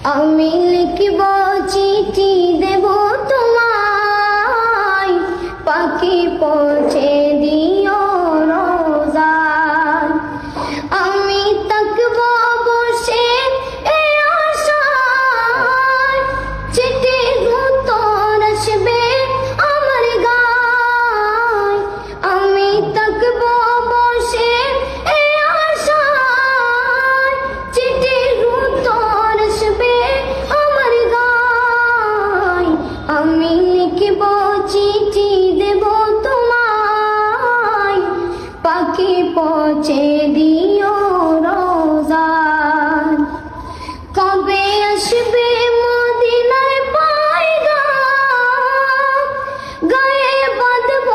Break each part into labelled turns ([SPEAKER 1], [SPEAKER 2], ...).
[SPEAKER 1] আমি লিখব চিঠি দেব তোমায়, পাখি পৌঁছে দিও রোজায়। আমি থাকব বসে এই আশায়, চিঠির উত্তর আসবে আমার গায়। আমি থাকব বসে এই আশায়, চিঠির উত্তর আসবে আমার গায়। আমি লিখব চিঠি দেব তোমায়, পাখি পৌঁছে দিও রোজায়। কবে আসবে মদিনার পয়গাম, গায়ে বাঁধব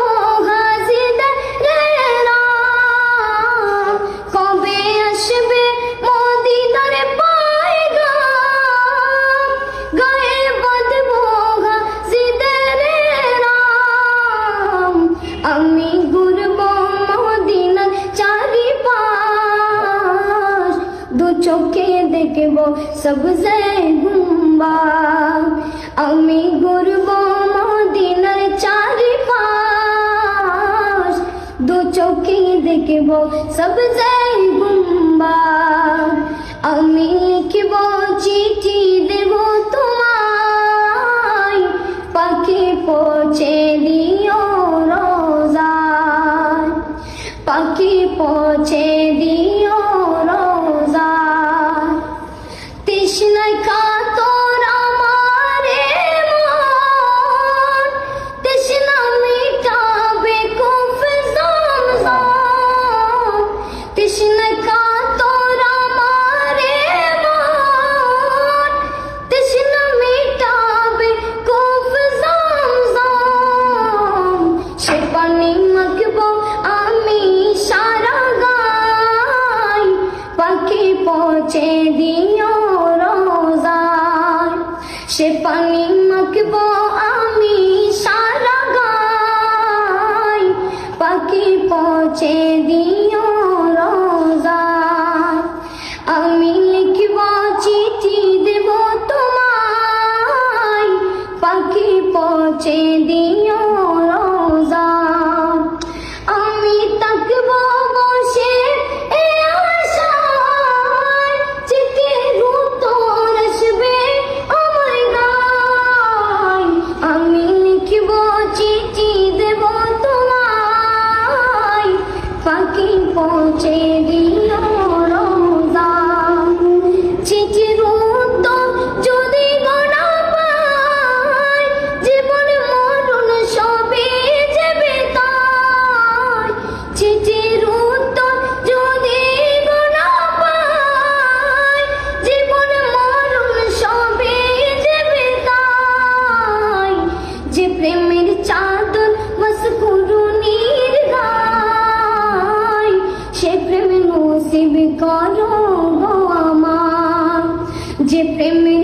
[SPEAKER 1] গাজীদের রাম। কবে আসবে মদিনার পয়গাম, গায়ে বাঁধব গাজীদের রাম। আমি ঘুরব মদিনার চারিপাশ, দু চোখে দেখব সবজে গুম্বাদ। আমি ঘুরব মদিনার চারিপাশ, দু চোখে দেখব সবজে গুম্বাদ। আমি লিখব চিঠি দেব তোমায়, পাখি পৌঁছে দিও রোজায়। পাখি পৌঁছে দিও রোজায়। তৃষ্ণায় কাতর আমার মন, তৃষ্ণা মিটাবে কুফ জমজম। তৃষ্ণায় কাতর আমার মন, তৃষ্ণা মিটাবে কুফ জমজম। সে পানি মাখব আমি সারা গায়, পাখি পৌঁছে দিও রোজায়। সে পানি মাখব আমি সারা গায়, পাখি পৌঁছে দিও রোজায়। আমি লিখব চিঠি দেব তোমায়, পাখি পৌঁছে দিও রোজায়। আমি থাকব বসে এই আশায়, চিঠির উত্তর আসবে আমার গায়। আমি লিখব চিঠি দেব তোমায়, পাখি পৌঁছে দিও রোজায়। চিঠির উত্তর যদি গোনা পাই, জীবন মরণ সবই যাবে তাই। চিঠির উত্তর যদি গোনা পাই, জীবন মরণ সবই যাবে তাই। যে প্রেমের চাদর মসকুরুনির গায়, সে প্রেম নসিব করো গো আমার। যে প্রেমের